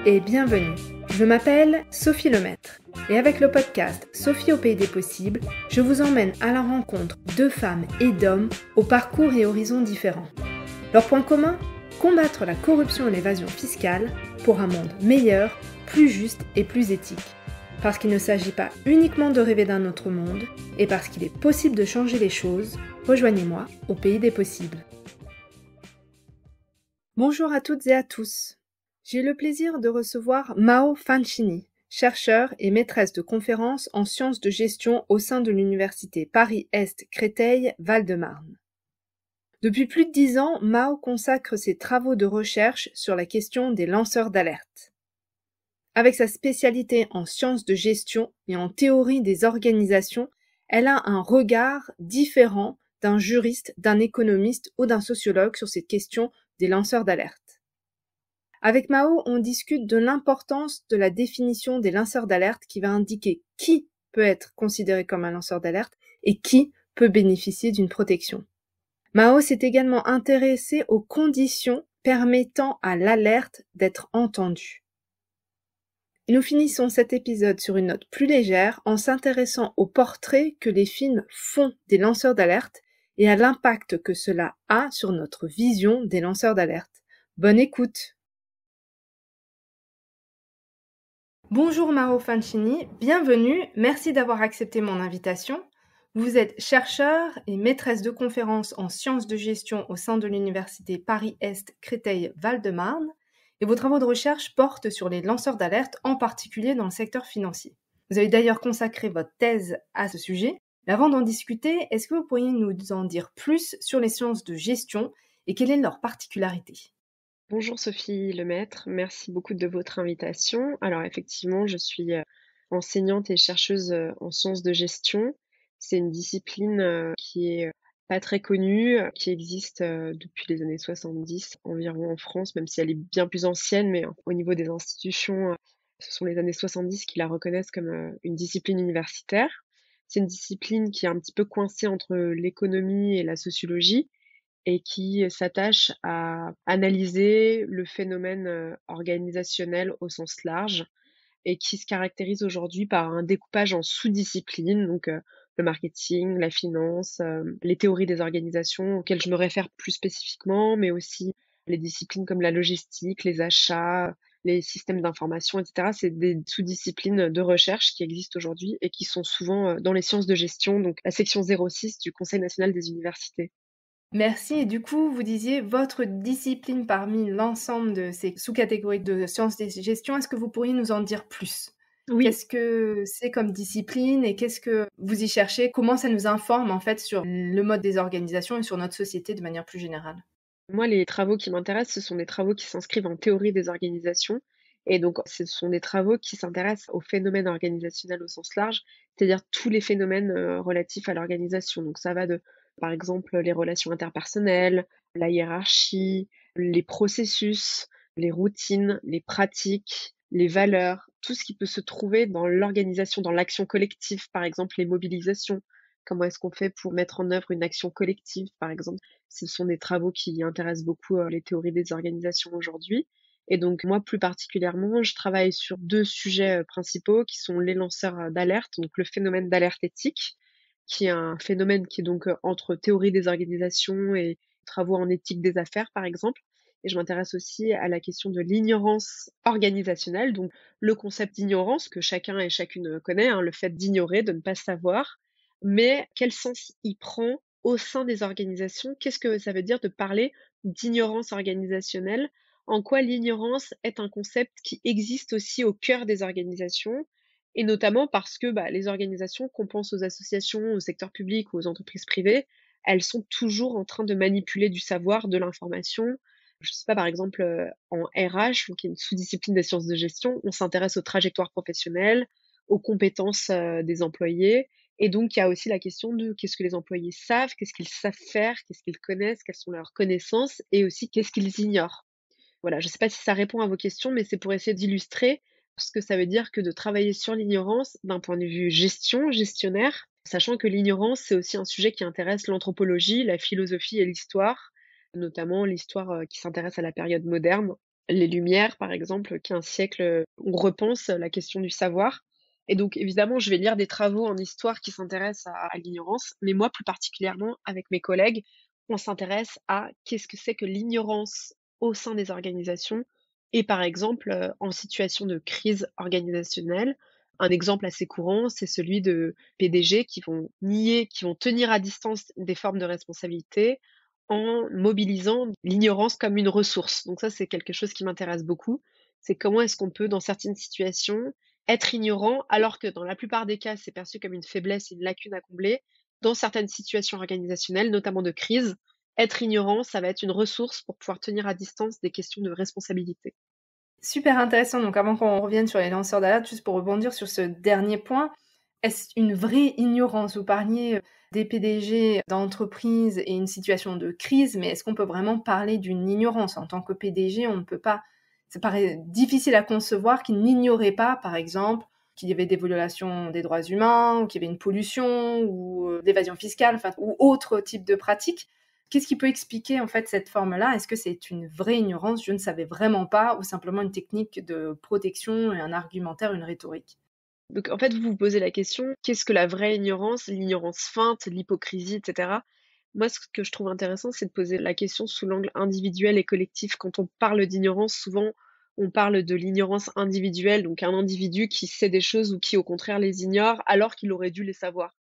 et bienvenue. Je m'appelle Sophie Lemaître et avec le podcast Sophie au pays des possibles, je vous emmène à la rencontre de femmes et d'hommes aux parcours et horizons différents. Leur point commun ? Combattre la corruption et l'évasion fiscale pour un monde meilleur, plus juste et plus éthique. Parce qu'il ne s'agit pas uniquement de rêver d'un autre monde et parce qu'il est possible de changer les choses, rejoignez-moi au pays des possibles. Bonjour à toutes et à tous. J'ai le plaisir de recevoir Mao Fancini, chercheure et maîtresse de conférences en sciences de gestion au sein de l'université Paris-Est Créteil-Val-de-Marne. Depuis plus de 10 ans, Mao consacre ses travaux de recherche sur la question des lanceurs d'alerte. Avec sa spécialité en sciences de gestion et en théorie des organisations, elle a un regard différent d'un juriste, d'un économiste ou d'un sociologue sur cette question des lanceurs d'alerte. Avec Mao, on discute de l'importance de la définition des lanceurs d'alerte qui va indiquer qui peut être considéré comme un lanceur d'alerte et qui peut bénéficier d'une protection. Mao s'est également intéressé aux conditions permettant à l'alerte d'être entendue. Et nous finissons cet épisode sur une note plus légère en s'intéressant au portrait que les films font des lanceurs d'alerte et à l'impact que cela a sur notre vision des lanceurs d'alerte. Bonne écoute! Bonjour Mao Fancini, bienvenue, merci d'avoir accepté mon invitation. Vous êtes chercheur et maîtresse de conférences en sciences de gestion au sein de l'université Paris-Est Créteil-Val-de-Marne et vos travaux de recherche portent sur les lanceurs d'alerte, en particulier dans le secteur financier. Vous avez d'ailleurs consacré votre thèse à ce sujet. Mais avant d'en discuter, est-ce que vous pourriez nous en dire plus sur les sciences de gestion et quelle est leur particularité ? Bonjour Sophie Lemaître, merci beaucoup de votre invitation. Alors effectivement, je suis enseignante et chercheuse en sciences de gestion. C'est une discipline qui est pas très connue, qui existe depuis les années 70 environ en France, même si elle est bien plus ancienne, mais au niveau des institutions, ce sont les années 70 qui la reconnaissent comme une discipline universitaire. C'est une discipline qui est un petit peu coincée entre l'économie et la sociologie, et qui s'attache à analyser le phénomène organisationnel au sens large et qui se caractérise aujourd'hui par un découpage en sous-disciplines, donc le marketing, la finance, les théories des organisations auxquelles je me réfère plus spécifiquement, mais aussi les disciplines comme la logistique, les achats, les systèmes d'information, etc. C'est des sous-disciplines de recherche qui existent aujourd'hui et qui sont souvent dans les sciences de gestion, donc la section 06 du Conseil national des universités. Merci. Et du coup, vous disiez votre discipline parmi l'ensemble de ces sous-catégories de sciences de gestion. Est-ce que vous pourriez nous en dire plus ? Oui. Qu'est-ce que c'est comme discipline et qu'est-ce que vous y cherchez ? Comment ça nous informe en fait sur le mode des organisations et sur notre société de manière plus générale ? Moi, les travaux qui m'intéressent, ce sont des travaux qui s'inscrivent en théorie des organisations. Et donc, ce sont des travaux qui s'intéressent aux phénomènes organisationnels au sens large, c'est-à-dire tous les phénomènes relatifs à l'organisation. Donc, ça va de, par exemple, les relations interpersonnelles, la hiérarchie, les processus, les routines, les pratiques, les valeurs, tout ce qui peut se trouver dans l'organisation, dans l'action collective, par exemple, les mobilisations. Comment est-ce qu'on fait pour mettre en œuvre une action collective, par exemple? Ce sont des travaux qui intéressent beaucoup les théories des organisations aujourd'hui. Et donc moi, plus particulièrement, je travaille sur 2 sujets principaux qui sont les lanceurs d'alerte, donc le phénomène d'alerte éthique, qui est un phénomène qui est donc entre théorie des organisations et travaux en éthique des affaires, par exemple. Et je m'intéresse aussi à la question de l'ignorance organisationnelle, donc le concept d'ignorance que chacun et chacune connaît, hein, le fait d'ignorer, de ne pas savoir, mais quel sens il prend au sein des organisations? Qu'est-ce que ça veut dire de parler d'ignorance organisationnelle? En quoi l'ignorance est un concept qui existe aussi au cœur des organisations? Et notamment parce que les organisations, qu'on pense aux associations, au secteur public ou aux entreprises privées, elles sont toujours en train de manipuler du savoir, de l'information. Je sais pas, par exemple, en RH, donc qui est une sous-discipline des sciences de gestion, on s'intéresse aux trajectoires professionnelles, aux compétences des employés. Et donc, il y a aussi la question de qu'est-ce que les employés savent, qu'est-ce qu'ils savent faire, qu'est-ce qu'ils connaissent, quelles sont leurs connaissances et aussi qu'est-ce qu'ils ignorent. Voilà, je ne sais pas si ça répond à vos questions, mais c'est pour essayer d'illustrer ce que ça veut dire que de travailler sur l'ignorance d'un point de vue gestionnaire, sachant que l'ignorance, c'est aussi un sujet qui intéresse l'anthropologie, la philosophie et l'histoire, notamment l'histoire qui s'intéresse à la période moderne. Les Lumières, par exemple, qui est un siècle où on repense la question du savoir. Et donc, évidemment, je vais lire des travaux en histoire qui s'intéressent à l'ignorance, mais moi, plus particulièrement, avec mes collègues, on s'intéresse à qu'est-ce que c'est que l'ignorance au sein des organisations et par exemple, en situation de crise organisationnelle. Un exemple assez courant, c'est celui de PDG qui vont nier, qui vont tenir à distance des formes de responsabilité en mobilisant l'ignorance comme une ressource. Donc ça, c'est quelque chose qui m'intéresse beaucoup. C'est comment est-ce qu'on peut, dans certaines situations, être ignorant, alors que dans la plupart des cas, c'est perçu comme une faiblesse, une lacune à combler. Dans certaines situations organisationnelles, notamment de crise, être ignorant, ça va être une ressource pour pouvoir tenir à distance des questions de responsabilité. Super intéressant. Donc, avant qu'on revienne sur les lanceurs d'alerte, juste pour rebondir sur ce dernier point, est-ce une vraie ignorance? Vous parliez des PDG d'entreprise et une situation de crise, mais est-ce qu'on peut vraiment parler d'une ignorance? En tant que PDG, on ne peut pas. Ça paraît difficile à concevoir qu'ils n'ignoraient pas, par exemple, qu'il y avait des violations des droits humains, ou qu'il y avait une pollution, ou d'évasion fiscale, enfin, ou autre type de pratique. Qu'est-ce qui peut expliquer en fait cette forme-là? Est-ce que c'est une vraie ignorance, je ne savais vraiment pas, ou simplement une technique de protection et un argumentaire, une rhétorique? Donc en fait, vous vous posez la question, qu'est-ce que la vraie ignorance, l'ignorance feinte, l'hypocrisie, et cetera? Moi, ce que je trouve intéressant, c'est de poser la question sous l'angle individuel et collectif. Quand on parle d'ignorance, souvent, on parle de l'ignorance individuelle, donc un individu qui sait des choses ou qui, au contraire, les ignore alors qu'il aurait dû les savoir.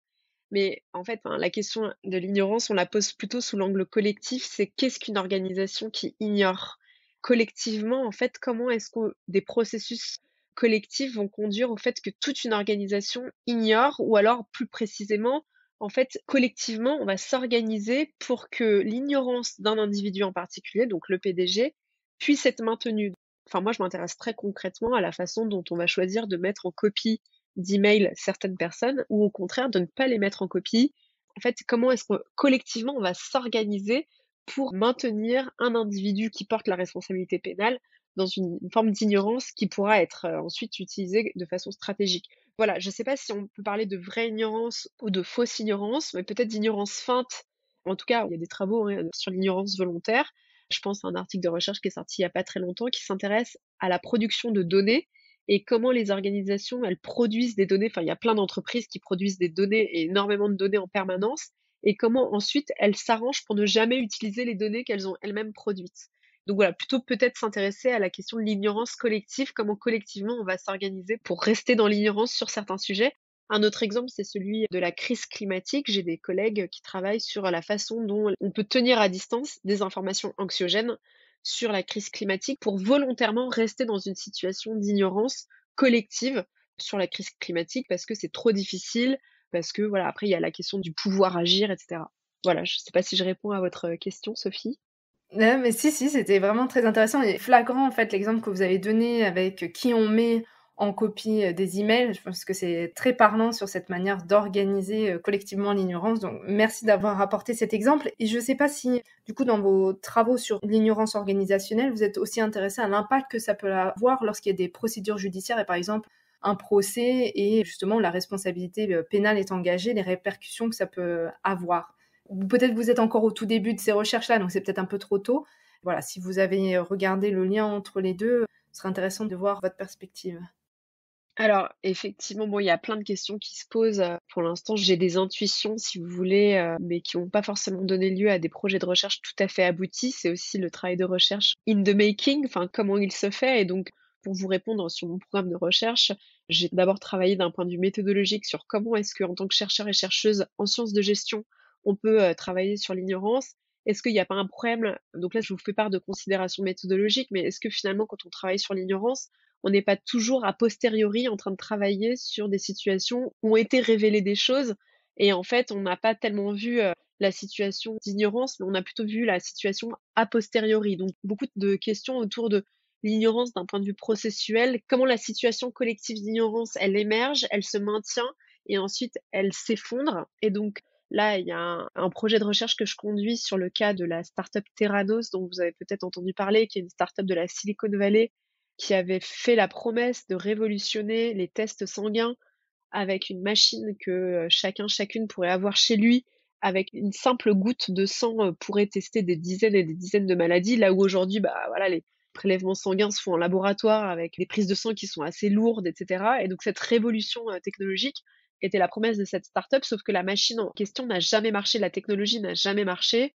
Mais en fait, la question de l'ignorance, on la pose plutôt sous l'angle collectif, c'est qu'est-ce qu'une organisation qui ignore? Collectivement, en fait, comment est-ce que des processus collectifs vont conduire au fait que toute une organisation ignore ou alors plus précisément, en fait, collectivement, on va s'organiser pour que l'ignorance d'un individu en particulier, donc le PDG, puisse être maintenue. Enfin, moi, je m'intéresse très concrètement à la façon dont on va choisir de mettre en copie d'emails certaines personnes ou au contraire de ne pas les mettre en copie. En fait, comment est-ce que collectivement on va s'organiser pour maintenir un individu qui porte la responsabilité pénale dans une forme d'ignorance qui pourra être ensuite utilisée de façon stratégique. Voilà, je ne sais pas si on peut parler de vraie ignorance ou de fausse ignorance, mais peut-être d'ignorance feinte. En tout cas, il y a des travaux sur l'ignorance volontaire. Je pense à un article de recherche qui est sorti il n'y a pas très longtemps qui s'intéresse à la production de données et comment les organisations, elles produisent des données. Enfin, il y a plein d'entreprises qui produisent des données et énormément de données en permanence et comment ensuite elles s'arrangent pour ne jamais utiliser les données qu'elles ont elles-mêmes produites. Donc voilà, plutôt peut-être s'intéresser à la question de l'ignorance collective, comment collectivement on va s'organiser pour rester dans l'ignorance sur certains sujets. Un autre exemple, c'est celui de la crise climatique. J'ai des collègues qui travaillent sur la façon dont on peut tenir à distance des informations anxiogènes sur la crise climatique pour volontairement rester dans une situation d'ignorance collective sur la crise climatique parce que c'est trop difficile, parce que voilà, après il y a la question du pouvoir agir, et cetera. Voilà, je sais pas si je réponds à votre question, Sophie? Ouais, mais si, si, c'était vraiment très intéressant et flagrant, en fait, l'exemple que vous avez donné avec qui on met en copie des emails. Je pense que c'est très parlant sur cette manière d'organiser collectivement l'ignorance. Donc, merci d'avoir apporté cet exemple. Et je ne sais pas si, du coup, dans vos travaux sur l'ignorance organisationnelle, vous êtes aussi intéressé à l'impact que ça peut avoir lorsqu'il y a des procédures judiciaires et, par exemple, un procès et justement la responsabilité pénale est engagée, les répercussions que ça peut avoir. Peut-être vous êtes encore au tout début de ces recherches-là, donc c'est peut-être un peu trop tôt. Voilà, si vous avez regardé le lien entre les deux, ce serait intéressant de voir votre perspective. Alors, effectivement, bon, il y a plein de questions qui se posent. Pour l'instant, j'ai des intuitions, si vous voulez, mais qui n'ont pas forcément donné lieu à des projets de recherche tout à fait aboutis. C'est aussi le travail de recherche in the making, enfin, comment il se fait. Et donc, pour vous répondre sur mon programme de recherche, j'ai d'abord travaillé d'un point de vue méthodologique sur comment est-ce qu'en tant que chercheur et chercheuse en sciences de gestion, on peut travailler sur l'ignorance. Est-ce qu'il n'y a pas un problème? Donc là, je vous fais part de considérations méthodologiques, mais est-ce que finalement, quand on travaille sur l'ignorance, on n'est pas toujours a posteriori en train de travailler sur des situations où ont été révélées des choses et en fait, on n'a pas tellement vu, la situation d'ignorance, mais on a plutôt vu la situation a posteriori. Donc beaucoup de questions autour de l'ignorance d'un point de vue processuel, comment la situation collective d'ignorance, elle émerge, elle se maintient et ensuite elle s'effondre et donc là, il y a un projet de recherche que je conduis sur le cas de la start-up Theranos dont vous avez peut-être entendu parler, qui est une start-up de la Silicon Valley qui avait fait la promesse de révolutionner les tests sanguins avec une machine que chacune pourrait avoir chez lui. Avec une simple goutte de sang pourrait tester des dizaines et des dizaines de maladies, là où aujourd'hui, bah voilà, les prélèvements sanguins se font en laboratoire avec des prises de sang qui sont assez lourdes, et cetera. Et donc cette révolution, technologique était la promesse de cette start-up, sauf que la machine en question n'a jamais marché, la technologie n'a jamais marché.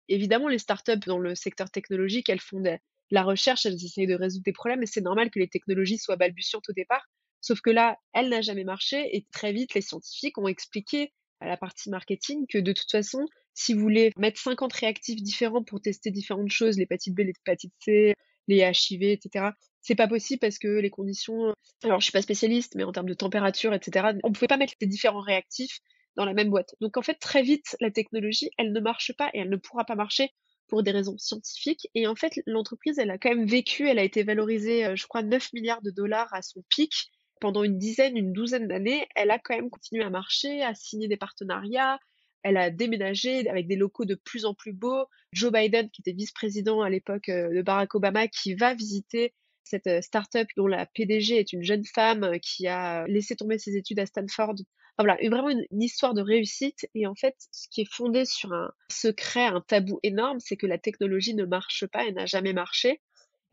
Évidemment, les startups dans le secteur technologique, elles font de la recherche, elles essayent de résoudre des problèmes et c'est normal que les technologies soient balbutiantes au départ. Sauf que là, elle n'a jamais marché et très vite, les scientifiques ont expliqué à la partie marketing que de toute façon, si vous voulez mettre 50 réactifs différents pour tester différentes choses, l'hépatite B, l'hépatite C, les HIV, etc., c'est pas possible parce que les conditions, alors je suis pas spécialiste, mais en termes de température, etc., on pouvait pas mettre les différents réactifs dans la même boîte. Donc en fait, très vite, la technologie, elle ne marche pas et elle ne pourra pas marcher pour des raisons scientifiques. Et en fait, l'entreprise, elle a quand même vécu, elle a été valorisée, je crois, 9 milliards de dollars à son pic pendant une douzaine d'années. Elle a quand même continué à marcher, à signer des partenariats. Elle a déménagé avec des locaux de plus en plus beaux. Joe Biden, qui était vice-président à l'époque de Barack Obama, qui va visiter cette start-up dont la PDG est une jeune femme qui a laissé tomber ses études à Stanford. Enfin, voilà, vraiment une histoire de réussite. Et en fait, ce qui est fondé sur un secret, un tabou énorme, c'est que la technologie ne marche pas et n'a jamais marché.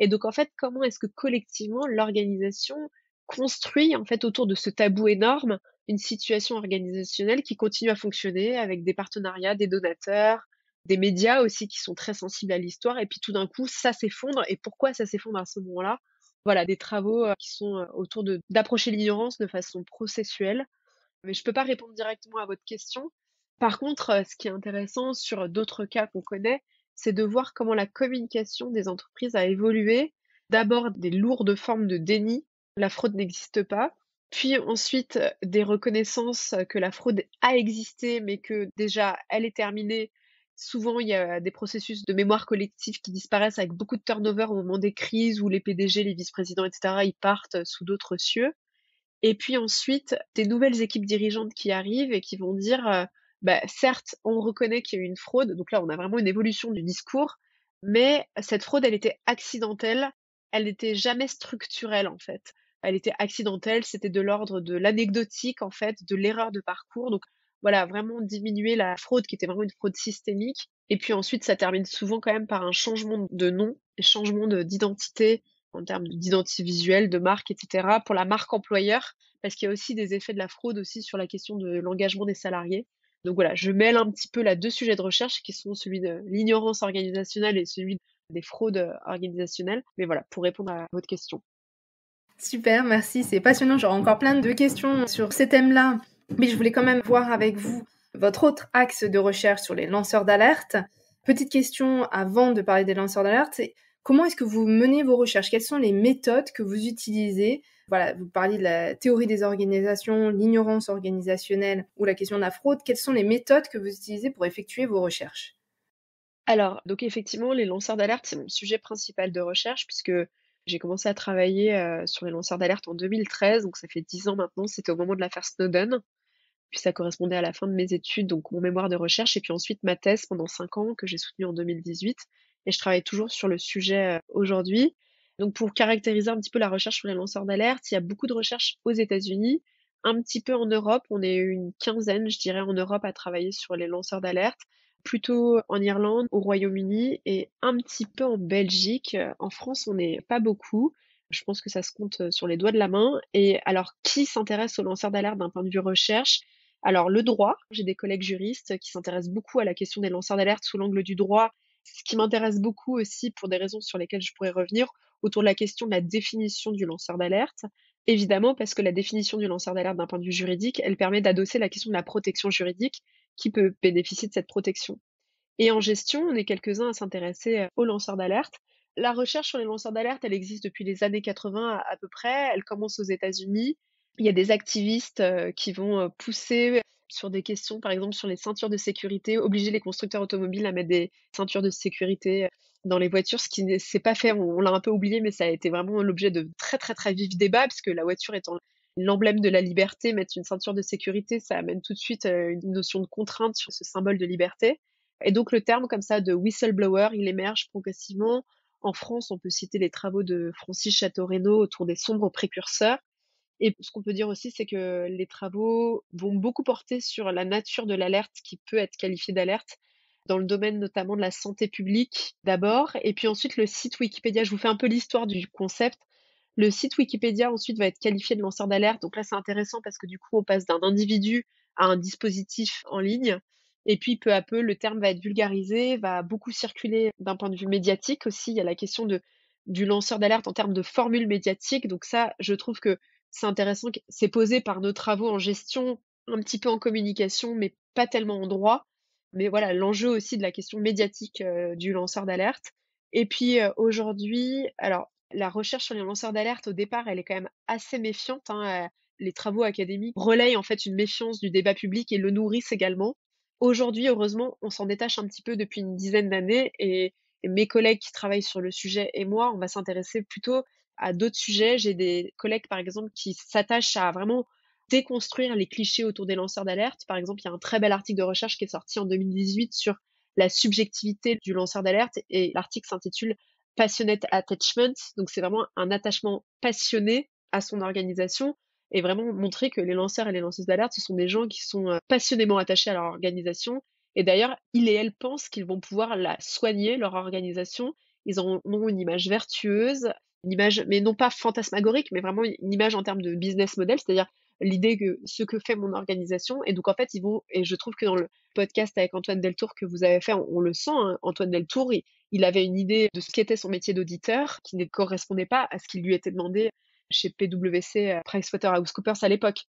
Et donc, en fait, comment est-ce que collectivement, l'organisation construit, en fait, autour de ce tabou énorme, une situation organisationnelle qui continue à fonctionner avec des partenariats, des donateurs, des médias aussi qui sont très sensibles à l'histoire. Et puis tout d'un coup, ça s'effondre. Et pourquoi ça s'effondre à ce moment-là? Voilà, des travaux qui sont autour d'approcher l'ignorance de façon processuelle, mais je peux pas répondre directement à votre question. Par contre, ce qui est intéressant sur d'autres cas qu'on connaît, c'est de voir comment la communication des entreprises a évolué. D'abord, des lourdes formes de déni, la fraude n'existe pas. Puis ensuite, des reconnaissances que la fraude a existé, mais que déjà elle est terminée. Souvent, il y a des processus de mémoire collective qui disparaissent avec beaucoup de turnover au moment des crises où les PDG, les vice-présidents, etc., ils partent sous d'autres cieux. Et puis ensuite, des nouvelles équipes dirigeantes qui arrivent et qui vont dire, bah, certes, on reconnaît qu'il y a eu une fraude, donc là, on a vraiment une évolution du discours, mais cette fraude, elle était accidentelle, elle n'était jamais structurelle, en fait. Elle était accidentelle, c'était de l'ordre de l'anecdotique, en fait, de l'erreur de parcours. Donc voilà, vraiment diminuer la fraude qui était vraiment une fraude systémique. Et puis ensuite, ça termine souvent quand même par un changement de nom, changement d'identité en termes d'identité visuelle, de marque, etc. Pour la marque employeur, parce qu'il y a aussi des effets de la fraude aussi sur la question de l'engagement des salariés. Donc voilà, je mêle un petit peu là deux sujets de recherche qui sont celui de l'ignorance organisationnelle et celui des fraudes organisationnelles. Mais voilà, pour répondre à votre question. Super, merci, c'est passionnant. J'aurai encore plein de questions sur ces thèmes-là, mais je voulais quand même voir avec vous votre autre axe de recherche sur les lanceurs d'alerte. Petite question avant de parler des lanceurs d'alerte, c'est comment est-ce que vous menez vos recherches? Quelles sont les méthodes que vous utilisez? Voilà, vous parliez de la théorie des organisations, l'ignorance organisationnelle ou la question de la fraude. Quelles sont les méthodes que vous utilisez pour effectuer vos recherches? Alors, donc effectivement, les lanceurs d'alerte, c'est mon sujet principal de recherche puisque j'ai commencé à travailler sur les lanceurs d'alerte en 2013, donc ça fait 10 ans maintenant, c'était au moment de l'affaire Snowden. Puis ça correspondait à la fin de mes études, donc mon mémoire de recherche, et puis ensuite ma thèse pendant 5 ans que j'ai soutenue en 2018. Et je travaille toujours sur le sujet aujourd'hui. Donc pour caractériser un petit peu la recherche sur les lanceurs d'alerte, il y a beaucoup de recherches aux États-Unis, un petit peu en Europe. On est une quinzaine, je dirais, en Europe à travailler sur les lanceurs d'alerte, plutôt en Irlande, au Royaume-Uni et un petit peu en Belgique. En France, on n'est pas beaucoup. Je pense que ça se compte sur les doigts de la main. Et alors, qui s'intéresse aux lanceurs d'alerte d'un point de vue recherche? Alors, le droit, j'ai des collègues juristes qui s'intéressent beaucoup à la question des lanceurs d'alerte sous l'angle du droit, ce qui m'intéresse beaucoup aussi pour des raisons sur lesquelles je pourrais revenir, autour de la question de la définition du lanceur d'alerte. Évidemment, parce que la définition du lanceur d'alerte d'un point de vue juridique, elle permet d'adosser la question de la protection juridique, qui peut bénéficier de cette protection. Et en gestion, on est quelques-uns à s'intéresser aux lanceurs d'alerte. La recherche sur les lanceurs d'alerte, elle existe depuis les années 80 à peu près. Elle commence aux États-Unis. Il y a des activistes qui vont pousser sur des questions, par exemple sur les ceintures de sécurité, obliger les constructeurs automobiles à mettre des ceintures de sécurité dans les voitures, ce qui ne s'est pas fait, on l'a un peu oublié, mais ça a été vraiment l'objet de très très très vifs débats, puisque la voiture étant l'emblème de la liberté, mettre une ceinture de sécurité, ça amène tout de suite une notion de contrainte sur ce symbole de liberté. Et donc le terme comme ça de whistleblower, il émerge progressivement. En France, on peut citer les travaux de Francis Chateau-Renaud autour des sombres précurseurs. Et ce qu'on peut dire aussi, c'est que les travaux vont beaucoup porter sur la nature de l'alerte qui peut être qualifiée d'alerte. dans le domaine notamment de la santé publique d'abord, et puis ensuite le site Wikipédia. Je vous fais un peu l'histoire du concept. Le site Wikipédia ensuite va être qualifié de lanceur d'alerte. Donc là, c'est intéressant parce que du coup, on passe d'un individu à un dispositif en ligne. Et puis, peu à peu, le terme va être vulgarisé, va beaucoup circuler d'un point de vue médiatique aussi. Il y a la question du lanceur d'alerte en termes de formule médiatique. Donc ça, je trouve que c'est intéressant. C'est posé par nos travaux en gestion, un petit peu en communication, mais pas tellement en droit. Mais voilà, l'enjeu aussi de la question médiatique du lanceur d'alerte. Et puis aujourd'hui, alors la recherche sur les lanceurs d'alerte, au départ, elle est quand même assez méfiante, hein. Les travaux académiques relayent en fait une méfiance du débat public et le nourrissent également. Aujourd'hui, heureusement, on s'en détache un petit peu depuis une dizaine d'années et mes collègues qui travaillent sur le sujet et moi, on va s'intéresser plutôt à d'autres sujets. J'ai des collègues, par exemple, qui s'attachent à vraiment déconstruire les clichés autour des lanceurs d'alerte. Par exemple, il y a un très bel article de recherche qui est sorti en 2018 sur la subjectivité du lanceur d'alerte et l'article s'intitule Passionate Attachment. Donc, c'est vraiment un attachement passionné à son organisation et vraiment montrer que les lanceurs et les lanceuses d'alerte, ce sont des gens qui sont passionnément attachés à leur organisation. Et d'ailleurs, ils et elles pensent qu'ils vont pouvoir la soigner, leur organisation. Ils en ont une image vertueuse, une image, mais non pas fantasmagorique, mais vraiment une image en termes de business model, c'est-à-dire l'idée que ce que fait mon organisation. Et donc, en fait, ils vont, et je trouve que dans le podcast avec Antoine Deltour que vous avez fait, on le sent, hein, Antoine Deltour, il avait une idée de ce qu'était son métier d'auditeur qui ne correspondait pas à ce qui lui était demandé chez PwC, PricewaterhouseCoopers à l'époque.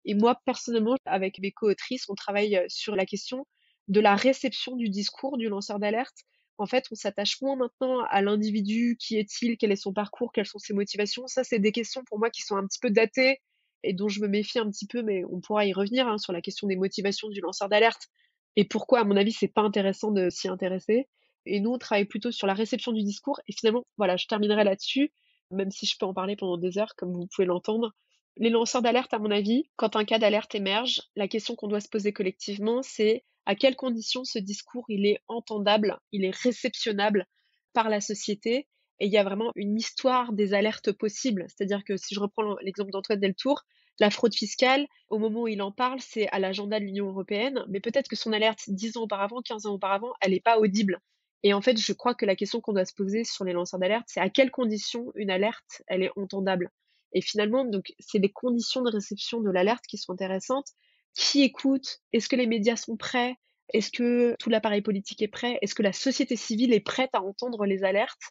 Et moi, personnellement, avec mes co-autrices, on travaille sur la question de la réception du discours du lanceur d'alerte. En fait, on s'attache moins maintenant à l'individu, qui est-il, quel est son parcours, quelles sont ses motivations. Ça, c'est des questions pour moi qui sont un petit peu datées et dont je me méfie un petit peu, mais on pourra y revenir hein, sur la question des motivations du lanceur d'alerte et pourquoi, à mon avis, c'est pas intéressant de s'y intéresser. Et nous, on travaille plutôt sur la réception du discours. Et finalement, voilà, je terminerai là-dessus, même si je peux en parler pendant des heures, comme vous pouvez l'entendre. Les lanceurs d'alerte, à mon avis, quand un cas d'alerte émerge, la question qu'on doit se poser collectivement, c'est à quelles conditions ce discours il est entendable, il est réceptionnable par la société. Et il y a vraiment une histoire des alertes possibles. C'est-à-dire que si je reprends l'exemple d'Antoine Deltour, la fraude fiscale, au moment où il en parle, c'est à l'agenda de l'Union européenne, mais peut-être que son alerte 10 ans auparavant, 15 ans auparavant, elle n'est pas audible. Et en fait, je crois que la question qu'on doit se poser sur les lanceurs d'alerte, c'est à quelles conditions une alerte, elle est entendable. Et finalement, donc, c'est les conditions de réception de l'alerte qui sont intéressantes. Qui écoute? Est-ce que les médias sont prêts? Est-ce que tout l'appareil politique est prêt? Est-ce que la société civile est prête à entendre les alertes?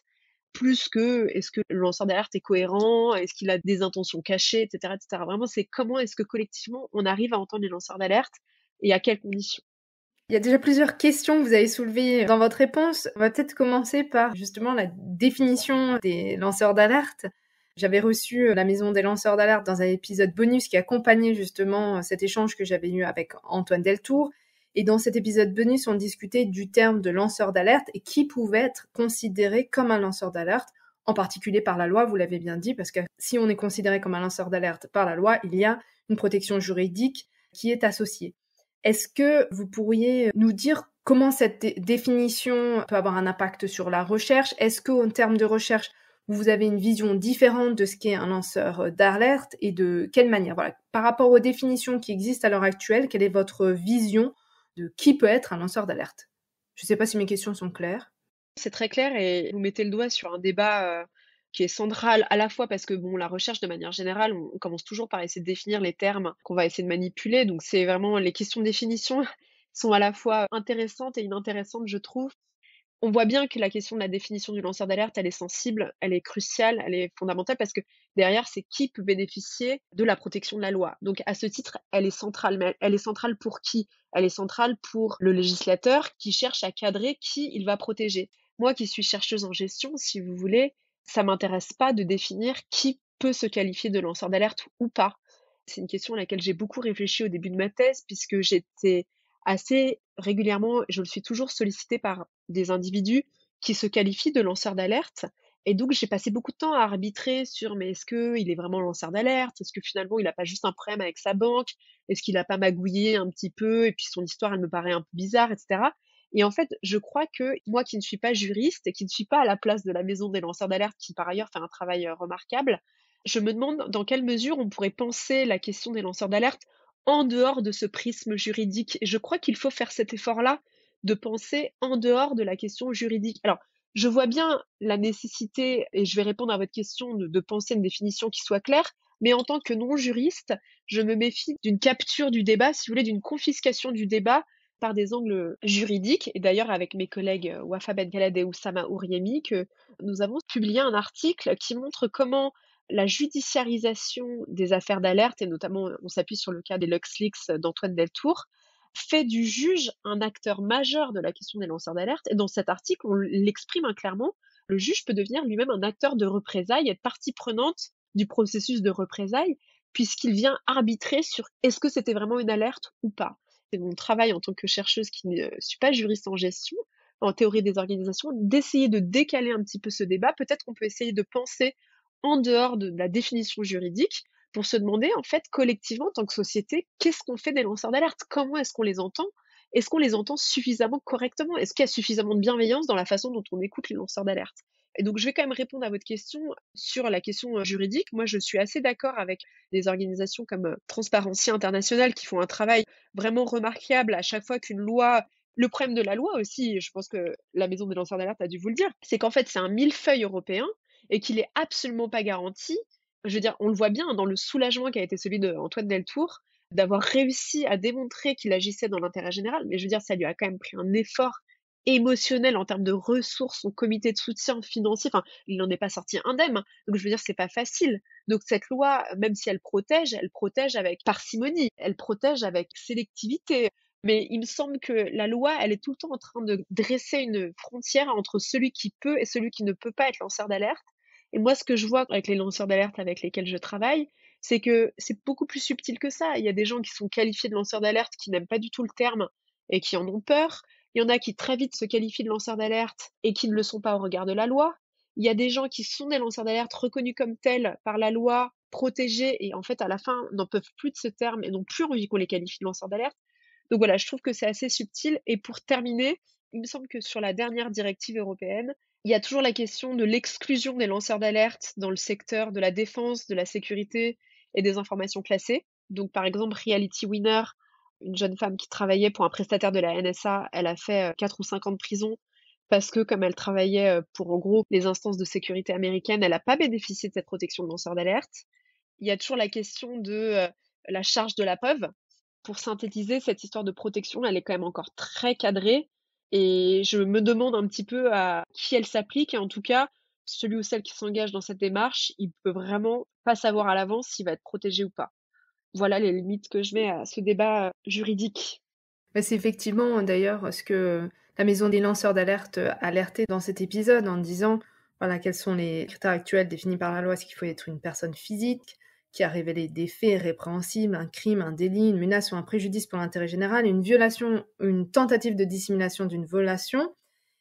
Plus que est-ce que le lanceur d'alerte est cohérent? Est-ce qu'il a des intentions cachées, etc., etc. Vraiment, c'est comment est-ce que collectivement on arrive à entendre les lanceurs d'alerte et à quelles conditions? Il y a déjà plusieurs questions que vous avez soulevées dans votre réponse. On va peut-être commencer par justement la définition des lanceurs d'alerte. J'avais reçu la Maison des lanceurs d'alerte dans un épisode bonus qui accompagnait justement cet échange que j'avais eu avec Antoine Deltour. Et dans cet épisode bonus, on discutait du terme de lanceur d'alerte et qui pouvait être considéré comme un lanceur d'alerte, en particulier par la loi, vous l'avez bien dit, parce que si on est considéré comme un lanceur d'alerte par la loi, il y a une protection juridique qui est associée. Est-ce que vous pourriez nous dire comment cette définition peut avoir un impact sur la recherche? Est-ce qu'en termes de recherche, vous avez une vision différente de ce qu'est un lanceur d'alerte et de quelle manière? Voilà. Par rapport aux définitions qui existent à l'heure actuelle, quelle est votre vision de qui peut être un lanceur d'alerte? Je ne sais pas si mes questions sont claires. C'est très clair et vous mettez le doigt sur un débat qui est central à la fois parce que bon, la recherche de manière générale, on commence toujours par essayer de définir les termes qu'on va essayer de manipuler. Donc c'est vraiment les questions de définition sont à la fois intéressantes et inintéressantes, je trouve. On voit bien que la question de la définition du lanceur d'alerte, elle est sensible, elle est cruciale, elle est fondamentale parce que derrière, c'est qui peut bénéficier de la protection de la loi. Donc à ce titre, elle est centrale. Mais elle est centrale pour qui? Elle est centrale pour le législateur qui cherche à cadrer qui il va protéger. Moi qui suis chercheuse en gestion, si vous voulez, ça m'intéresse pas de définir qui peut se qualifier de lanceur d'alerte ou pas. C'est une question à laquelle j'ai beaucoup réfléchi au début de ma thèse puisque j'étais assez régulièrement, je le suis toujours sollicitée par des individus qui se qualifient de lanceurs d'alerte. Et donc, j'ai passé beaucoup de temps à arbitrer sur mais est-ce qu'il est vraiment lanceur d'alerte? Est-ce que finalement, il n'a pas juste un problème avec sa banque? Est-ce qu'il n'a pas magouillé un petit peu? Et puis, son histoire, elle me paraît un peu bizarre, etc. Et en fait, je crois que moi qui ne suis pas juriste et qui ne suis pas à la place de la maison des lanceurs d'alerte, qui par ailleurs fait un travail remarquable, je me demande dans quelle mesure on pourrait penser la question des lanceurs d'alerte en dehors de ce prisme juridique. Et je crois qu'il faut faire cet effort-là de penser en dehors de la question juridique. Alors, je vois bien la nécessité, et je vais répondre à votre question, de penser une définition qui soit claire, mais en tant que non-juriste, je me méfie d'une capture du débat, si vous voulez, d'une confiscation du débat par des angles juridiques. Et d'ailleurs, avec mes collègues Wafa Ben Khaled et Oussama Ouriemi, que nous avons publié un article qui montre comment la judiciarisation des affaires d'alerte, et notamment on s'appuie sur le cas des LuxLeaks d'Antoine Deltour, fait du juge un acteur majeur de la question des lanceurs d'alerte. Et dans cet article, on l'exprime clairement, le juge peut devenir lui-même un acteur de représailles, être partie prenante du processus de représailles, puisqu'il vient arbitrer sur est-ce que c'était vraiment une alerte ou pas. C'est mon travail en tant que chercheuse qui ne suis pas juriste en gestion, en théorie des organisations, d'essayer de décaler un petit peu ce débat. Peut-être qu'on peut essayer de penser en dehors de la définition juridique pour se demander, en fait, collectivement, en tant que société, qu'est-ce qu'on fait des lanceurs d'alerte? Comment est-ce qu'on les entend? Est-ce qu'on les entend suffisamment correctement? Est-ce qu'il y a suffisamment de bienveillance dans la façon dont on écoute les lanceurs d'alerte? Et donc, je vais quand même répondre à votre question sur la question juridique. Moi, je suis assez d'accord avec des organisations comme Transparency International qui font un travail vraiment remarquable à chaque fois qu'une loi. Le problème de la loi aussi, je pense que la Maison des lanceurs d'alerte a dû vous le dire, c'est qu'en fait, c'est un millefeuille européen et qu'il est absolument pas garanti. Je veux dire, on le voit bien dans le soulagement qui a été celui d'Antoine Deltour, d'avoir réussi à démontrer qu'il agissait dans l'intérêt général. Mais je veux dire, ça lui a quand même pris un effort émotionnel en termes de ressources, son comité de soutien financier. Enfin, il n'en est pas sorti indemne, hein. Donc, je veux dire, c'est pas facile. Donc, cette loi, même si elle protège avec parcimonie, elle protège avec sélectivité. Mais il me semble que la loi, elle est tout le temps en train de dresser une frontière entre celui qui peut et celui qui ne peut pas être lanceur d'alerte. Et moi, ce que je vois avec les lanceurs d'alerte avec lesquels je travaille, c'est que c'est beaucoup plus subtil que ça. Il y a des gens qui sont qualifiés de lanceurs d'alerte qui n'aiment pas du tout le terme et qui en ont peur. Il y en a qui très vite se qualifient de lanceurs d'alerte et qui ne le sont pas au regard de la loi. Il y a des gens qui sont des lanceurs d'alerte reconnus comme tels par la loi, protégés, et en fait, à la fin, n'en peuvent plus de ce terme et n'ont plus envie qu'on les qualifie de lanceurs d'alerte. Donc voilà, je trouve que c'est assez subtil. Et pour terminer, il me semble que sur la dernière directive européenne, il y a toujours la question de l'exclusion des lanceurs d'alerte dans le secteur de la défense, de la sécurité et des informations classées. Donc par exemple, Reality Winner, une jeune femme qui travaillait pour un prestataire de la NSA, elle a fait 4 ou 5 ans de prison parce que comme elle travaillait pour en gros les instances de sécurité américaines, elle n'a pas bénéficié de cette protection de lanceur d'alerte. Il y a toujours la question de la charge de la preuve. Pour synthétiser, cette histoire de protection, elle est quand même encore très cadrée et je me demande un petit peu à qui elle s'applique. Et en tout cas, celui ou celle qui s'engage dans cette démarche, il peut vraiment pas savoir à l'avance s'il va être protégé ou pas. Voilà les limites que je mets à ce débat juridique. Bah, c'est effectivement d'ailleurs ce que la maison des lanceurs d'alerte alertait dans cet épisode en disant voilà, quels sont les critères actuels définis par la loi. Est-ce qu'il faut être une personne physique qui a révélé des faits répréhensibles, un crime, un délit, une menace ou un préjudice pour l'intérêt général, une violation, une tentative de dissimulation d'une violation,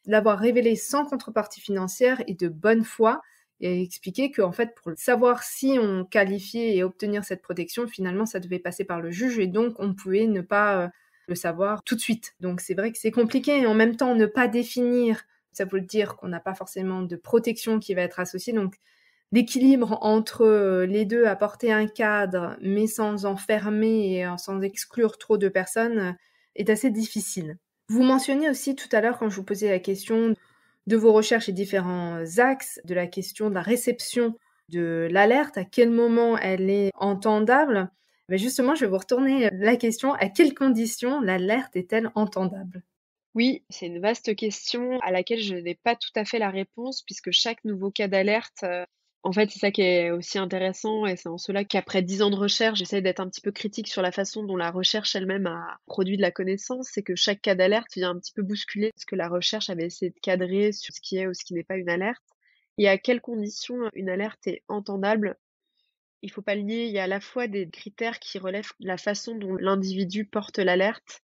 l'avoir révélé sans contrepartie financière et de bonne foi, et expliquer qu'en fait, pour savoir si on qualifiait et obtenir cette protection, finalement, ça devait passer par le juge et donc on pouvait ne pas le savoir tout de suite. Donc c'est vrai que c'est compliqué et en même temps ne pas définir, ça veut dire qu'on n'a pas forcément de protection qui va être associée. Donc l'équilibre entre les deux, apporter un cadre mais sans enfermer et sans exclure trop de personnes est assez difficile. Vous mentionniez aussi tout à l'heure quand je vous posais la question de vos recherches et différents axes, de la question de la réception de l'alerte, à quel moment elle est entendable. Mais justement, je vais vous retourner la question, à quelles conditions l'alerte est-elle entendable? Oui, c'est une vaste question à laquelle je n'ai pas tout à fait la réponse puisque chaque nouveau cas d'alerte, en fait, c'est ça qui est aussi intéressant et c'est en cela qu'après 10 ans de recherche, j'essaie d'être un petit peu critique sur la façon dont la recherche elle-même a produit de la connaissance. C'est que chaque cas d'alerte vient un petit peu bousculer ce que la recherche avait essayé de cadrer sur ce qui est ou ce qui n'est pas une alerte. Et à quelles conditions une alerte est entendable? Il faut pas le nier, il y a à la fois des critères qui relèvent de la façon dont l'individu porte l'alerte.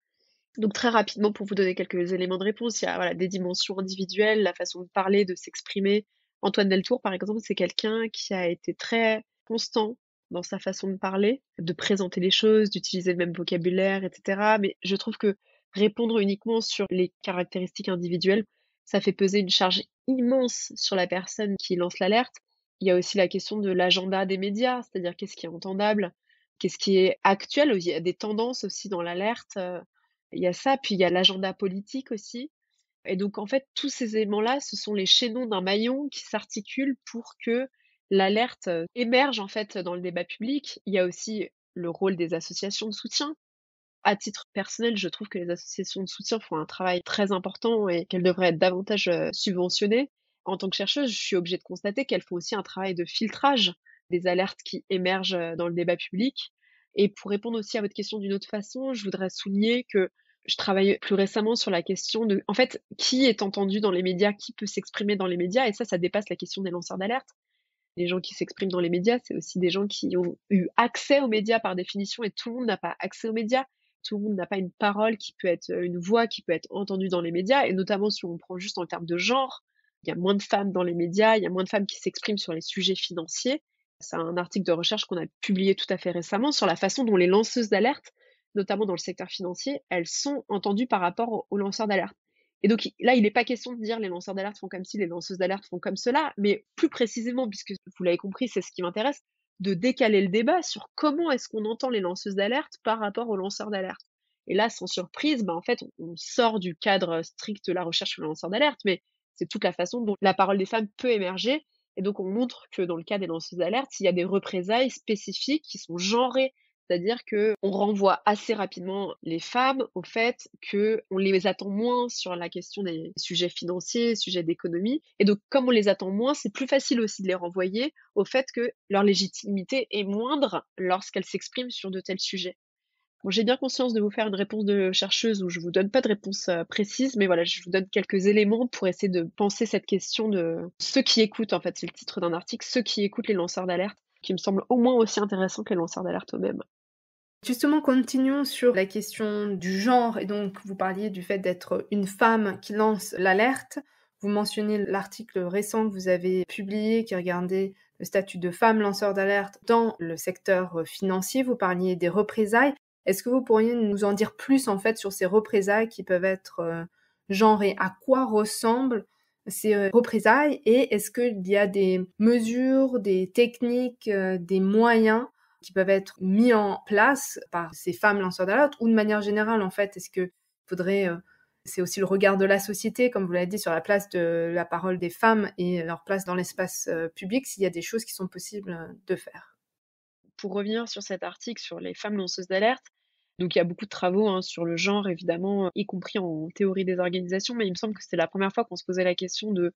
Donc très rapidement, pour vous donner quelques éléments de réponse, il y a voilà, des dimensions individuelles, la façon de parler, de s'exprimer. Antoine Deltour, par exemple, c'est quelqu'un qui a été très constant dans sa façon de parler, de présenter les choses, d'utiliser le même vocabulaire, etc. Mais je trouve que répondre uniquement sur les caractéristiques individuelles, ça fait peser une charge immense sur la personne qui lance l'alerte. Il y a aussi la question de l'agenda des médias, c'est-à-dire qu'est-ce qui est entendable, qu'est-ce qui est actuel. Il y a des tendances aussi dans l'alerte. Il y a ça, puis il y a l'agenda politique aussi. Et donc, en fait, tous ces éléments-là, ce sont les chaînons d'un maillon qui s'articulent pour que l'alerte, émerge, en fait, dans le débat public. Il y a aussi le rôle des associations de soutien. À titre personnel, je trouve que les associations de soutien font un travail très important et qu'elles devraient être davantage, subventionnées. En tant que chercheuse, je suis obligée de constater qu'elles font aussi un travail de filtrage des alertes qui émergent, dans le débat public. Et pour répondre aussi à votre question d'une autre façon, je voudrais souligner que je travaille plus récemment sur la question de, en fait, qui est entendu dans les médias, qui peut s'exprimer dans les médias, et ça dépasse la question des lanceurs d'alerte. Les gens qui s'expriment dans les médias, c'est aussi des gens qui ont eu accès aux médias par définition, et tout le monde n'a pas accès aux médias. Tout le monde n'a pas une parole qui peut être, une voix qui peut être entendue dans les médias, et notamment si on prend juste en termes de genre, il y a moins de femmes dans les médias, il y a moins de femmes qui s'expriment sur les sujets financiers. C'est un article de recherche qu'on a publié tout à fait récemment sur la façon dont les lanceuses d'alerte, notamment dans le secteur financier, elles sont entendues par rapport aux lanceurs d'alerte. Et donc là, il n'est pas question de dire les lanceurs d'alerte font comme ci, les lanceuses d'alerte font comme cela, mais plus précisément, puisque vous l'avez compris, c'est ce qui m'intéresse, de décaler le débat sur comment est-ce qu'on entend les lanceuses d'alerte par rapport aux lanceurs d'alerte. Et là, sans surprise, en fait, on sort du cadre strict de la recherche sur les lanceurs d'alerte, mais c'est toute la façon dont la parole des femmes peut émerger. Et donc, on montre que dans le cas des lanceuses d'alerte, il y a des représailles spécifiques qui sont genrées. C'est-à-dire qu'on renvoie assez rapidement les femmes au fait qu'on les attend moins sur la question des sujets financiers, sujets d'économie. Et donc, comme on les attend moins, c'est plus facile aussi de les renvoyer au fait que leur légitimité est moindre lorsqu'elles s'expriment sur de tels sujets. Bon, j'ai bien conscience de vous faire une réponse de chercheuse où je vous donne pas de réponse précise, mais voilà, je vous donne quelques éléments pour essayer de penser cette question de ceux qui écoutent, en fait, c'est le titre d'un article, ceux qui écoutent les lanceurs d'alerte, qui me semble au moins aussi intéressant que les lanceurs d'alerte eux-mêmes. Justement, continuons sur la question du genre, et donc vous parliez du fait d'être une femme qui lance l'alerte. Vous mentionnez l'article récent que vous avez publié qui regardait le statut de femme lanceur d'alerte dans le secteur financier. Vous parliez des représailles. Est-ce que vous pourriez nous en dire plus en fait sur ces représailles qui peuvent être genrées? À quoi ressemblent ces représailles et est-ce qu'il y a des mesures, des techniques, des moyens qui peuvent être mis en place par ces femmes lanceurs d'alerte ou de manière générale en fait? Est-ce que faudrait c'est aussi le regard de la société, comme vous l'avez dit, sur la place de la parole des femmes et leur place dans l'espace public, s'il y a des choses qui sont possibles de faire. Pour revenir sur cet article sur les femmes lanceuses d'alerte, donc il y a beaucoup de travaux sur le genre évidemment, y compris en théorie des organisations, mais il me semble que c'était la première fois qu'on se posait la question de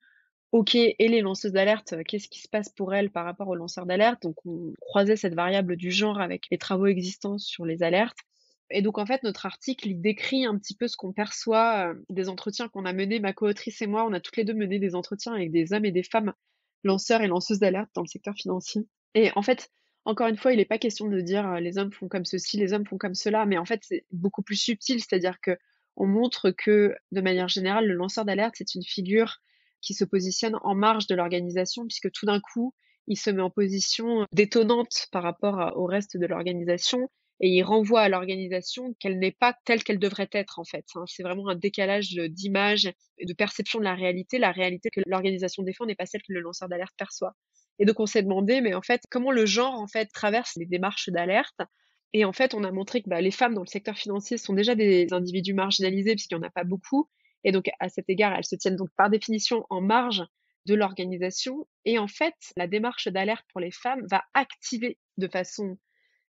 OK, et les lanceuses d'alerte, qu'est-ce qui se passe pour elles par rapport aux lanceurs d'alerte? Donc on croisait cette variable du genre avec les travaux existants sur les alertes. Et donc en fait, notre article, il décrit un petit peu ce qu'on perçoit, des entretiens qu'on a menés. Ma coautrice et moi, on a toutes les 2 mené des entretiens avec des hommes et des femmes lanceurs et lanceuses d'alerte dans le secteur financier. Et en fait, encore une fois, il n'est pas question de dire, les hommes font comme ceci, les hommes font comme cela, mais en fait, c'est beaucoup plus subtil. C'est-à-dire que on montre que, de manière générale, le lanceur d'alerte, c'est une figure qui se positionne en marge de l'organisation, puisque tout d'un coup, il se met en position détonnante par rapport au reste de l'organisation et il renvoie à l'organisation qu'elle n'est pas telle qu'elle devrait être en fait. C'est vraiment un décalage d'image et de perception de la réalité. La réalité que l'organisation défend n'est pas celle que le lanceur d'alerte perçoit. Et donc on s'est demandé, mais en fait, comment le genre en fait traverse les démarches d'alerte. Et en fait, on a montré que les femmes dans le secteur financier sont déjà des individus marginalisés puisqu'il n'y en a pas beaucoup. Et donc, à cet égard, elles se tiennent donc par définition en marge de l'organisation. Et en fait, la démarche d'alerte pour les femmes va activer de façon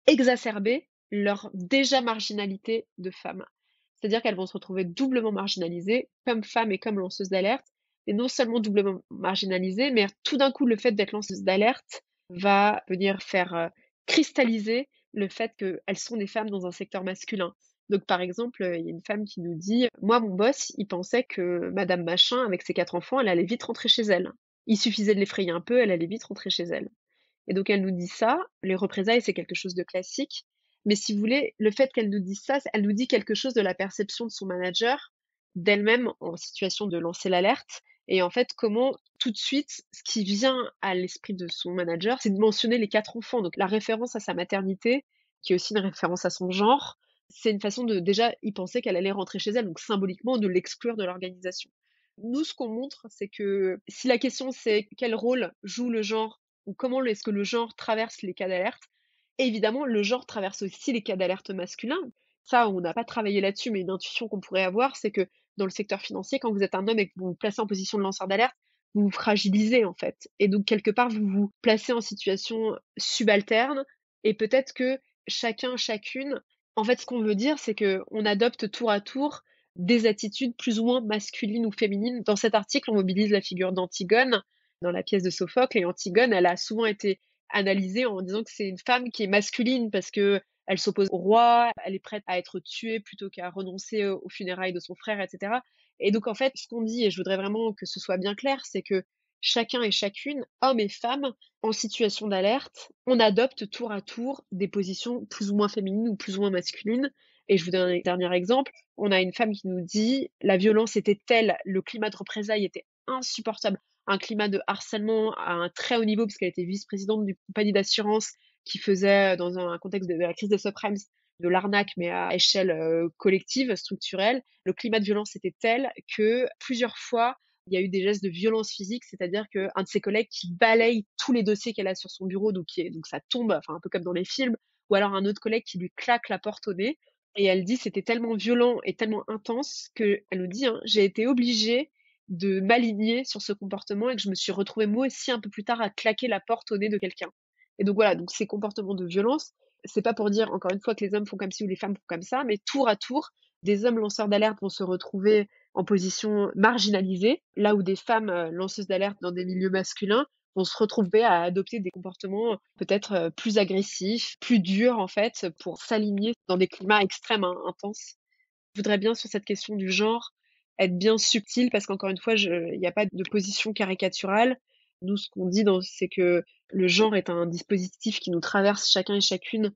exacerbée leur déjà marginalité de femmes. C'est-à-dire qu'elles vont se retrouver doublement marginalisées, comme femmes et comme lanceuses d'alerte. Et non seulement doublement marginalisées, mais tout d'un coup, le fait d'être lanceuse d'alerte va venir faire cristalliser le fait qu'elles sont des femmes dans un secteur masculin. Donc, par exemple, il y a une femme qui nous dit: «Moi, mon boss, il pensait que madame machin, avec ses 4 enfants, elle allait vite rentrer chez elle. Il suffisait de l'effrayer un peu, elle allait vite rentrer chez elle». Et donc elle nous dit ça, les représailles, c'est quelque chose de classique, mais si vous voulez, le fait qu'elle nous dise ça, elle nous dit quelque chose de la perception de son manager, d'elle-même en situation de lancer l'alerte, et en fait, comment tout de suite, ce qui vient à l'esprit de son manager, c'est de mentionner les 4 enfants. Donc la référence à sa maternité, qui est aussi une référence à son genre, c'est une façon de déjà y penser qu'elle allait rentrer chez elle, donc symboliquement de l'exclure de l'organisation. Nous, ce qu'on montre, c'est que si la question c'est quel rôle joue le genre ou comment est-ce que le genre traverse les cas d'alerte, évidemment, le genre traverse aussi les cas d'alerte masculins. ça, on n'a pas travaillé là-dessus, mais une intuition qu'on pourrait avoir, c'est que dans le secteur financier, quand vous êtes un homme et que vous vous placez en position de lanceur d'alerte, vous vous fragilisez en fait. Et donc quelque part, vous vous placez en situation subalterne et peut-être que chacun, chacune, en fait, ce qu'on veut dire, c'est que on adopte tour à tour des attitudes plus ou moins masculines ou féminines. Dans cet article, on mobilise la figure d'Antigone dans la pièce de Sophocle et Antigone, elle a souvent été analysée en disant que c'est une femme qui est masculine parce que elle s'oppose au roi, elle est prête à être tuée plutôt qu'à renoncer aux funérailles de son frère, etc. Et donc, en fait, ce qu'on dit, et je voudrais vraiment que ce soit bien clair, c'est que chacun et chacune, hommes et femmes, en situation d'alerte, on adopte tour à tour des positions plus ou moins féminines ou plus ou moins masculines. Et je vous donne un dernier exemple. On a une femme qui nous dit la violence était telle, le climat de représailles était insupportable, un climat de harcèlement à un très haut niveau, parce qu'elle était vice-présidente d'une compagnie d'assurance qui faisait, dans un contexte de la crise des subprimes, de l'arnaque, mais à échelle collective, structurelle. Le climat de violence était tel que plusieurs fois, il y a eu des gestes de violence physique, c'est-à-dire qu'un de ses collègues qui balaye tous les dossiers qu'elle a sur son bureau, donc ça tombe, enfin un peu comme dans les films, ou alors un autre collègue qui lui claque la porte au nez. Et elle dit c'était tellement violent et tellement intense que elle nous dit j'ai été obligée de m'aligner sur ce comportement et que je me suis retrouvée moi aussi un peu plus tard à claquer la porte au nez de quelqu'un. Et donc voilà, donc ces comportements de violence, c'est pas pour dire encore une fois que les hommes font comme ci ou les femmes font comme ça, mais tour à tour, des hommes lanceurs d'alerte vont se retrouver en position marginalisée, là où des femmes lanceuses d'alerte dans des milieux masculins vont se retrouver à adopter des comportements peut-être plus agressifs, plus durs en fait, pour s'aligner dans des climats extrêmes intenses. Je voudrais bien sur cette question du genre être bien subtil parce qu'encore une fois, il n'y a pas de position caricaturale. Nous, ce qu'on dit c'est que le genre est un dispositif qui nous traverse chacun et chacune,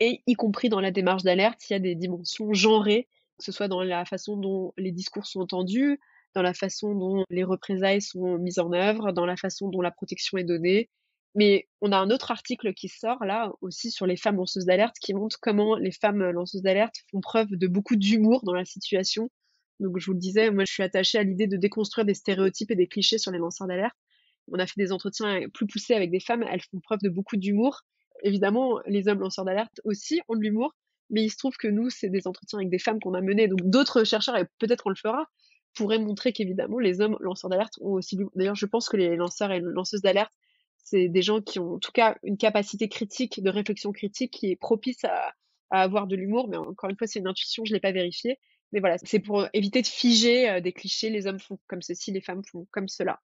et y compris dans la démarche d'alerte, il y a des dimensions genrées, que ce soit dans la façon dont les discours sont entendus, dans la façon dont les représailles sont mises en œuvre, dans la façon dont la protection est donnée. Mais on a un autre article qui sort là aussi sur les femmes lanceuses d'alerte qui montre comment les femmes lanceuses d'alerte font preuve de beaucoup d'humour dans la situation. Donc je vous le disais, moi je suis attachée à l'idée de déconstruire des stéréotypes et des clichés sur les lanceurs d'alerte. On a fait des entretiens plus poussés avec des femmes, elles font preuve de beaucoup d'humour. Évidemment, les hommes lanceurs d'alerte aussi ont de l'humour, mais il se trouve que nous, c'est des entretiens avec des femmes qu'on a menés, donc d'autres chercheurs, et peut-être on le fera, pourraient montrer qu'évidemment les hommes lanceurs d'alerte ont aussi de l'humour. D'ailleurs, je pense que les lanceurs et lanceuses d'alerte, c'est des gens qui ont en tout cas une capacité critique, de réflexion critique qui est propice à avoir de l'humour, mais encore une fois, c'est une intuition, je ne l'ai pas vérifiée. Mais voilà, c'est pour éviter de figer des clichés, les hommes font comme ceci, les femmes font comme cela.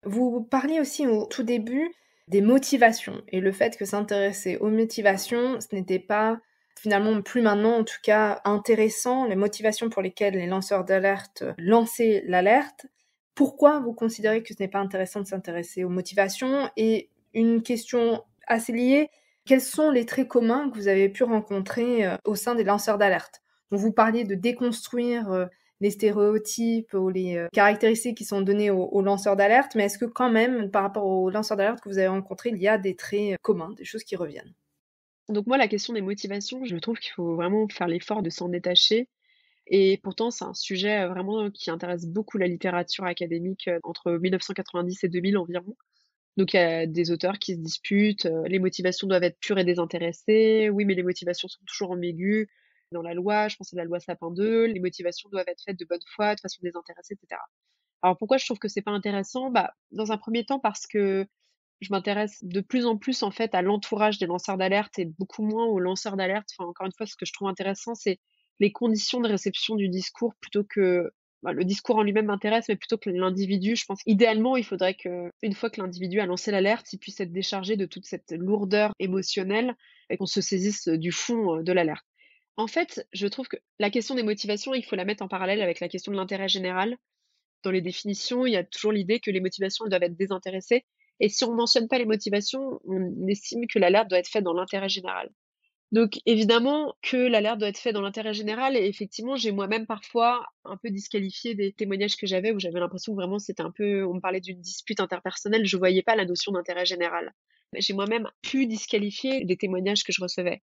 Vous parliez aussi au tout début des motivations et le fait que s'intéresser aux motivations, ce n'était pas, finalement plus maintenant en tout cas, intéressant, les motivations pour lesquelles les lanceurs d'alerte lançaient l'alerte. Pourquoi vous considérez que ce n'est pas intéressant de s'intéresser aux motivations? Et une question assez liée, quels sont les traits communs que vous avez pu rencontrer au sein des lanceurs d'alerte? Donc vous parliez de déconstruire les stéréotypes ou les caractéristiques qui sont données aux lanceurs d'alerte, mais est-ce que quand même, par rapport aux lanceurs d'alerte que vous avez rencontrés, il y a des traits communs, des choses qui reviennent? Donc moi, la question des motivations, je trouve qu'il faut vraiment faire l'effort de s'en détacher. Et pourtant, c'est un sujet vraiment qui intéresse beaucoup la littérature académique entre 1990 et 2000 environ. Donc il y a des auteurs qui se disputent, les motivations doivent être pures et désintéressées. Oui, mais les motivations sont toujours ambiguës. Dans la loi, je pense à la loi Sapin 2, les motivations doivent être faites de bonne foi, de façon désintéressée, et cetera. Alors pourquoi je trouve que c'est pas intéressant? Bah, dans un premier temps parce que je m'intéresse de plus en plus en fait à l'entourage des lanceurs d'alerte et beaucoup moins aux lanceurs d'alerte. Enfin, encore une fois, ce que je trouve intéressant, c'est les conditions de réception du discours plutôt que le discours en lui-même m'intéresse, mais plutôt que l'individu. Je pense idéalement, il faudrait que, une fois que l'individu a lancé l'alerte, il puisse être déchargé de toute cette lourdeur émotionnelle et qu'on se saisisse du fond de l'alerte. En fait, je trouve que la question des motivations, il faut la mettre en parallèle avec la question de l'intérêt général. Dans les définitions, il y a toujours l'idée que les motivations, elles doivent être désintéressées. Et si on ne mentionne pas les motivations, on estime que l'alerte doit être faite dans l'intérêt général. Donc évidemment que l'alerte doit être faite dans l'intérêt général, et effectivement, j'ai moi-même parfois un peu disqualifié des témoignages que j'avais où j'avais l'impression que vraiment c'était un peu, on me parlait d'une dispute interpersonnelle, je voyais pas la notion d'intérêt général. J'ai moi-même pu disqualifier des témoignages que je recevais.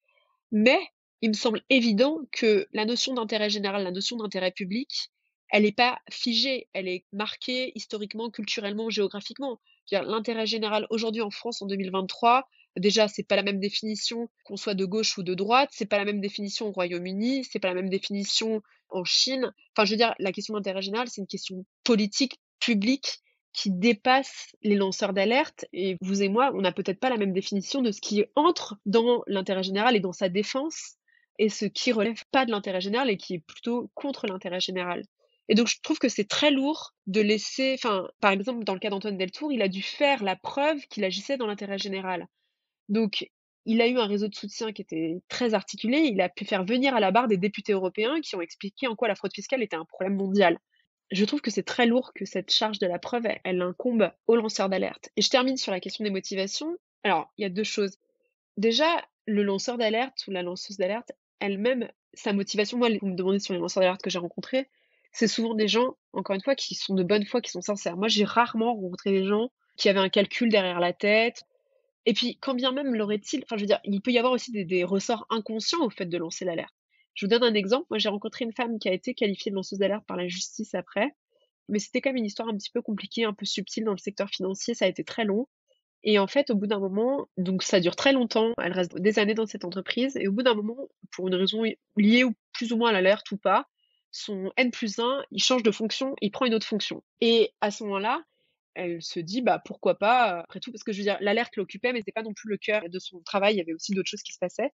Mais il me semble évident que la notion d'intérêt général, la notion d'intérêt public, elle n'est pas figée, elle est marquée historiquement, culturellement, géographiquement. Je veux dire, l'intérêt général aujourd'hui en France en 2023, déjà, c'est pas la même définition qu'on soit de gauche ou de droite, c'est pas la même définition au Royaume-Uni, c'est pas la même définition en Chine. Enfin, je veux dire, la question d'intérêt général, c'est une question politique, publique, qui dépasse les lanceurs d'alerte. Et vous et moi, on n'a peut-être pas la même définition de ce qui entre dans l'intérêt général et dans sa défense, et ce qui relève pas de l'intérêt général et qui est plutôt contre l'intérêt général. Et donc je trouve que c'est très lourd de laisser, enfin, par exemple, dans le cas d'Antoine Deltour, il a dû faire la preuve qu'il agissait dans l'intérêt général. Donc, il a eu un réseau de soutien qui était très articulé. Il a pu faire venir à la barre des députés européens qui ont expliqué en quoi la fraude fiscale était un problème mondial. Je trouve que c'est très lourd que cette charge de la preuve, elle incombe aux lanceurs d'alerte. Et je termine sur la question des motivations. Alors, il y a deux choses. Déjà, le lanceur d'alerte ou la lanceuse d'alerte, elle-même, sa motivation, moi, vous me demandez sur les lanceurs d'alerte que j'ai rencontrés, c'est souvent des gens, encore une fois, qui sont de bonne foi, qui sont sincères. Moi, j'ai rarement rencontré des gens qui avaient un calcul derrière la tête. Et puis, quand bien même l'aurait-il, enfin, je veux dire, il peut y avoir aussi des ressorts inconscients au fait de lancer l'alerte. Je vous donne un exemple. Moi, j'ai rencontré une femme qui a été qualifiée de lanceuse d'alerte par la justice après, mais c'était quand même une histoire un petit peu compliquée, un peu subtile dans le secteur financier. Ça a été très long. Et en fait, au bout d'un moment, donc ça dure très longtemps, elle reste des années dans cette entreprise, et au bout d'un moment, pour une raison liée ou plus ou moins à l'alerte ou pas, son N+1, il change de fonction, il prend une autre fonction. Et à ce moment-là, elle se dit, bah pourquoi pas, après tout, parce que je veux dire, l'alerte l'occupait, mais c'était pas non plus le cœur de son travail, il y avait aussi d'autres choses qui se passaient.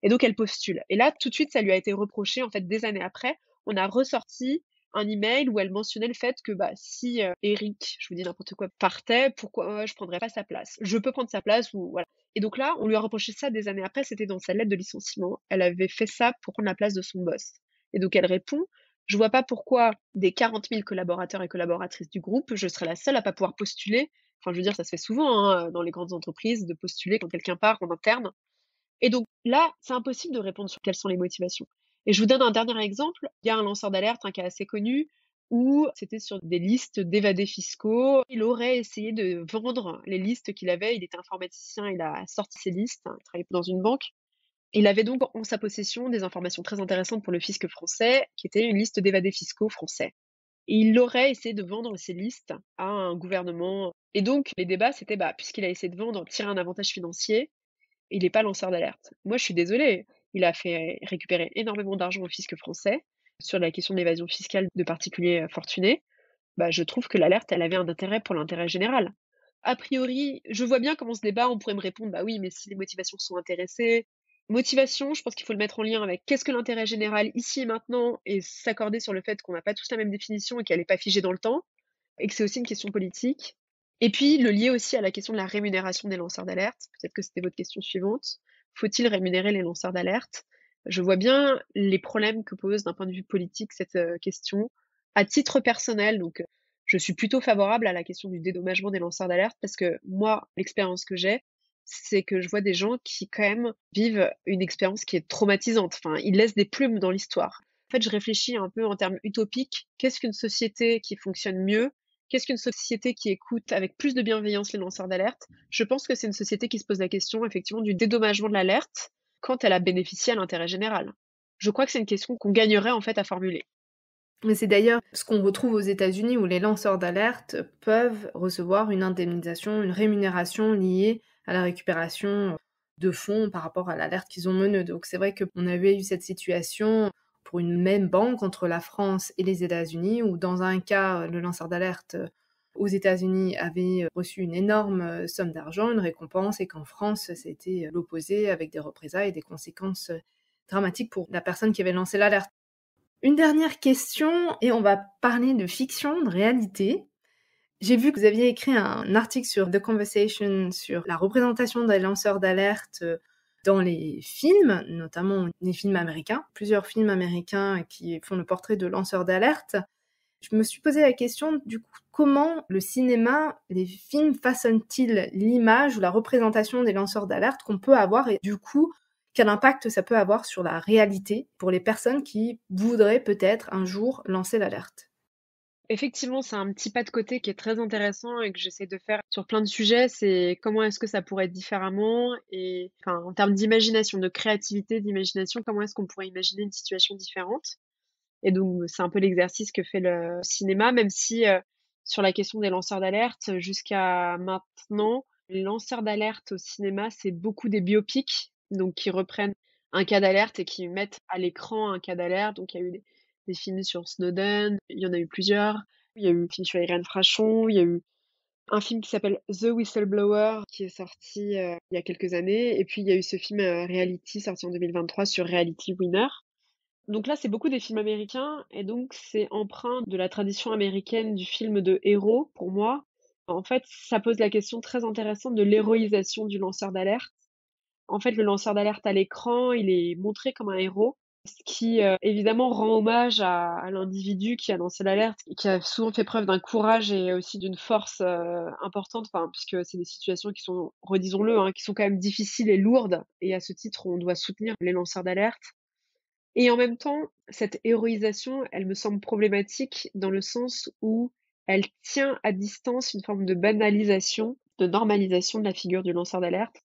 Et donc elle postule. Et là, tout de suite, ça lui a été reproché, en fait, des années après, on a ressorti un email où elle mentionnait le fait que bah, si Eric, je vous dis n'importe quoi, partait, pourquoi je prendrais pas sa place? Je peux prendre sa place ou voilà. Et donc là, on lui a reproché ça des années après, c'était dans sa lettre de licenciement. Elle avait fait ça pour prendre la place de son boss. Et donc elle répond, je vois pas pourquoi des 40 000 collaborateurs et collaboratrices du groupe, je serais la seule à pas pouvoir postuler. Enfin, je veux dire, ça se fait souvent hein, dans les grandes entreprises de postuler quand quelqu'un part en interne. Et donc là, c'est impossible de répondre sur quelles sont les motivations. Et je vous donne un dernier exemple. Il y a un lanceur d'alerte, un cas assez connu, où c'était sur des listes d'évadés fiscaux. Il aurait essayé de vendre les listes qu'il avait. Il était informaticien, il a sorti ses listes, il travaillait dans une banque. Il avait donc en sa possession des informations très intéressantes pour le fisc français, qui était une liste d'évadés fiscaux français. Et il aurait essayé de vendre ces listes à un gouvernement. Et donc, les débats, c'était, bah, puisqu'il a essayé de vendre, tirer un avantage financier, il n'est pas lanceur d'alerte. Moi, je suis désolée, il a fait récupérer énormément d'argent au fisc français sur la question de l'évasion fiscale de particuliers fortunés. Bah, je trouve que l'alerte, elle avait un intérêt pour l'intérêt général. A priori, je vois bien comment ce débat, on pourrait me répondre, bah oui, mais si les motivations sont intéressées. Motivation, je pense qu'il faut le mettre en lien avec qu'est-ce que l'intérêt général ici et maintenant et s'accorder sur le fait qu'on n'a pas tous la même définition et qu'elle n'est pas figée dans le temps et que c'est aussi une question politique. Et puis le lier aussi à la question de la rémunération des lanceurs d'alerte. Peut-être que c'était votre question suivante. Faut-il rémunérer les lanceurs d'alerte? Je vois bien les problèmes que pose d'un point de vue politique cette question. À titre personnel, donc je suis plutôt favorable à la question du dédommagement des lanceurs d'alerte parce que moi, l'expérience que j'ai, c'est que je vois des gens qui quand même vivent une expérience qui est traumatisante. Enfin, ils laissent des plumes dans l'histoire. En fait, je réfléchis un peu en termes utopiques. Qu'est-ce qu'une société qui fonctionne mieux? Qu'est-ce qu'une société qui écoute avec plus de bienveillance les lanceurs d'alerte? Je pense que c'est une société qui se pose la question, effectivement, du dédommagement de l'alerte quand elle a bénéficié à l'intérêt général. Je crois que c'est une question qu'on gagnerait, en fait, à formuler. Mais c'est d'ailleurs ce qu'on retrouve aux États-Unis où les lanceurs d'alerte peuvent recevoir une indemnisation, une rémunération liée à la récupération de fonds par rapport à l'alerte qu'ils ont menée. Donc c'est vrai qu'on avait eu cette situation pour une même banque entre la France et les États-Unis où dans un cas, le lanceur d'alerte aux États-Unis avait reçu une énorme somme d'argent, une récompense, et qu'en France, c'était l'opposé avec des représailles et des conséquences dramatiques pour la personne qui avait lancé l'alerte. Une dernière question, et on va parler de fiction, de réalité. J'ai vu que vous aviez écrit un article sur The Conversation sur la représentation des lanceurs d'alerte dans les films, notamment les films américains. Plusieurs films américains qui font le portrait de lanceurs d'alerte. Je me suis posé la question, du coup, comment le cinéma, les films façonnent-ils l'image ou la représentation des lanceurs d'alerte qu'on peut avoir, et du coup, quel impact ça peut avoir sur la réalité pour les personnes qui voudraient peut-être un jour lancer l'alerte? Effectivement, c'est un petit pas de côté qui est très intéressant et que j'essaie de faire sur plein de sujets. C'est comment est-ce que ça pourrait être différemment et enfin, en termes d'imagination, de créativité, d'imagination, comment est-ce qu'on pourrait imaginer une situation différente? Et donc, c'est un peu l'exercice que fait le cinéma, même si sur la question des lanceurs d'alerte, jusqu'à maintenant, les lanceurs d'alerte au cinéma, c'est beaucoup des biopics, donc qui reprennent un cas d'alerte et qui mettent à l'écran un cas d'alerte. Donc, il y a eu des films sur Snowden, il y en a eu plusieurs. Il y a eu un film sur Irène Frachon, il y a eu un film qui s'appelle The Whistleblower qui est sorti il y a quelques années. Et puis, il y a eu ce film Reality sorti en 2023 sur Reality Winner. Donc là, c'est beaucoup des films américains et donc c'est empreint de la tradition américaine du film de héros pour moi. En fait, ça pose la question très intéressante de l'héroïsation du lanceur d'alerte. En fait, le lanceur d'alerte à l'écran, il est montré comme un héros, ce qui évidemment rend hommage à l'individu qui a lancé l'alerte, qui a souvent fait preuve d'un courage et aussi d'une force importante, enfin, puisque c'est des situations qui sont, redisons-le, hein, qui sont quand même difficiles et lourdes. Et à ce titre, on doit soutenir les lanceurs d'alerte. Et en même temps, cette héroïsation, elle me semble problématique dans le sens où elle tient à distance une forme de banalisation, de normalisation de la figure du lanceur d'alerte.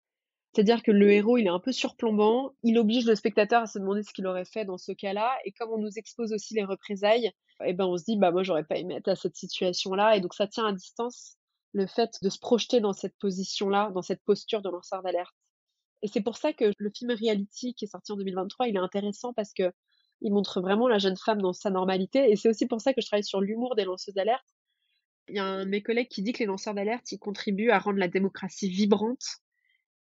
C'est-à-dire que le héros, il est un peu surplombant, il oblige le spectateur à se demander ce qu'il aurait fait dans ce cas-là, et comme on nous expose aussi les représailles, eh ben on se dit bah moi j'aurais pas aimé être à cette situation-là, et donc ça tient à distance le fait de se projeter dans cette position-là, dans cette posture de lanceur d'alerte. Et c'est pour ça que le film Reality qui est sorti en 2023, il est intéressant parce que il montre vraiment la jeune femme dans sa normalité, et c'est aussi pour ça que je travaille sur l'humour des lanceuses d'alerte. Il y a un de mes collègues qui dit que les lanceurs d'alerte, ils contribuent à rendre la démocratie vibrante.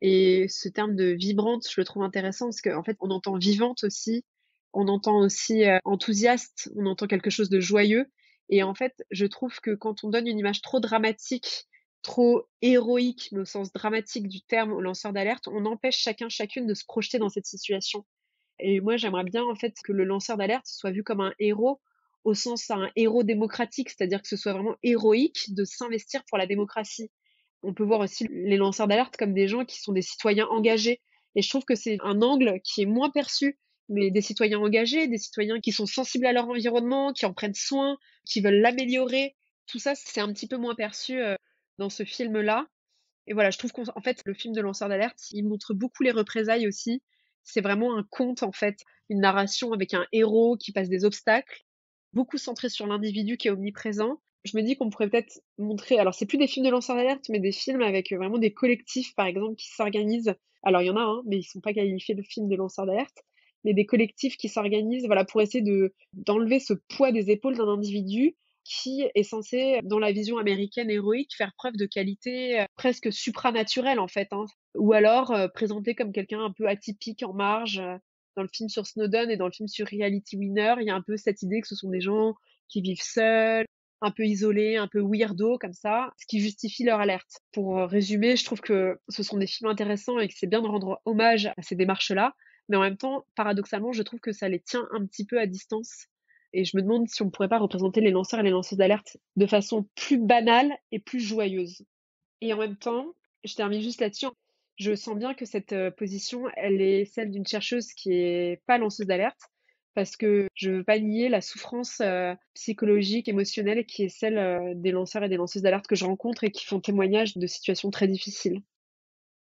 Et ce terme de vibrante, je le trouve intéressant parce qu'en fait, on entend vivante aussi, on entend aussi enthousiaste, on entend quelque chose de joyeux. Et en fait, je trouve que quand on donne une image trop dramatique, trop héroïque, mais au sens dramatique du terme au lanceur d'alerte, on empêche chacun, chacune de se projeter dans cette situation. Et moi, j'aimerais bien en fait que le lanceur d'alerte soit vu comme un héros au sens un héros démocratique, c'est-à-dire que ce soit vraiment héroïque de s'investir pour la démocratie. On peut voir aussi les lanceurs d'alerte comme des gens qui sont des citoyens engagés. Et je trouve que c'est un angle qui est moins perçu. Mais des citoyens engagés, des citoyens qui sont sensibles à leur environnement, qui en prennent soin, qui veulent l'améliorer, tout ça, c'est un petit peu moins perçu dans ce film-là. Et voilà, je trouve qu'en fait, le film de lanceur d'alerte, il montre beaucoup les représailles aussi. C'est vraiment un conte, en fait, une narration avec un héros qui passe des obstacles, beaucoup centré sur l'individu qui est omniprésent. Je me dis qu'on pourrait peut-être montrer, alors c'est plus des films de lanceurs d'alerte, mais des films avec vraiment des collectifs, par exemple, qui s'organisent. Alors il y en a, hein, mais ils sont pas qualifiés de films de lanceurs d'alerte, mais des collectifs qui s'organisent, voilà, pour essayer d'enlever ce poids des épaules d'un individu qui est censé, dans la vision américaine héroïque, faire preuve de qualité presque supranaturelle en fait, hein. Ou alors présenté comme quelqu'un un peu atypique en marge. Dans le film sur Snowden et dans le film sur Reality Winner, il y a un peu cette idée que ce sont des gens qui vivent seuls, un peu isolés, un peu weirdo comme ça, ce qui justifie leur alerte. Pour résumer, je trouve que ce sont des films intéressants et que c'est bien de rendre hommage à ces démarches-là, mais en même temps, paradoxalement, je trouve que ça les tient un petit peu à distance. Et je me demande si on pourrait pas représenter les lanceurs et les lanceuses d'alerte de façon plus banale et plus joyeuse. Et en même temps, je termine juste là-dessus, je sens bien que cette position, elle est celle d'une chercheuse qui est pas lanceuse d'alerte, parce que je veux pas nier la souffrance psychologique, émotionnelle qui est celle des lanceurs et des lanceuses d'alerte que je rencontre et qui font témoignage de situations très difficiles.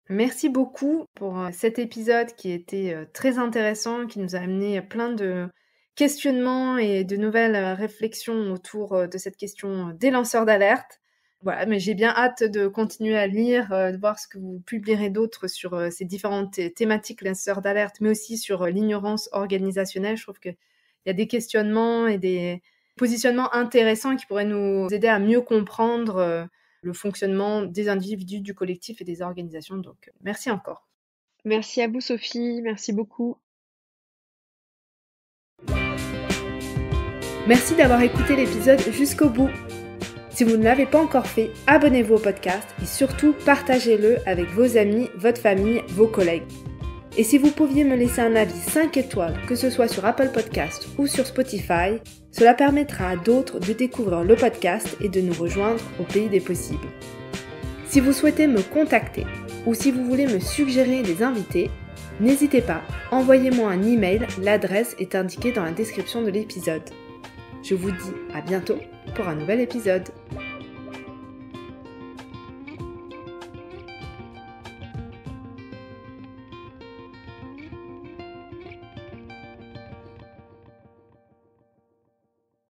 Merci beaucoup pour cet épisode qui était très intéressant, qui nous a amené plein de questionnements et de nouvelles réflexions autour de cette question des lanceurs d'alerte. Voilà, mais j'ai bien hâte de continuer à lire, de voir ce que vous publierez d'autres sur ces différentes thématiques lanceurs d'alerte, mais aussi sur l'ignorance organisationnelle. Je trouve qu'il y a des questionnements et des positionnements intéressants qui pourraient nous aider à mieux comprendre le fonctionnement des individus, du collectif et des organisations. Donc, merci encore. Merci à vous, Sophie. Merci beaucoup. Merci d'avoir écouté l'épisode jusqu'au bout. Si vous ne l'avez pas encore fait, abonnez-vous au podcast et surtout partagez-le avec vos amis, votre famille, vos collègues. Et si vous pouviez me laisser un avis 5 étoiles, que ce soit sur Apple Podcast ou sur Spotify, cela permettra à d'autres de découvrir le podcast et de nous rejoindre au pays des possibles. Si vous souhaitez me contacter ou si vous voulez me suggérer des invités, n'hésitez pas, envoyez-moi un email, l'adresse est indiquée dans la description de l'épisode. Je vous dis à bientôt pour un nouvel épisode.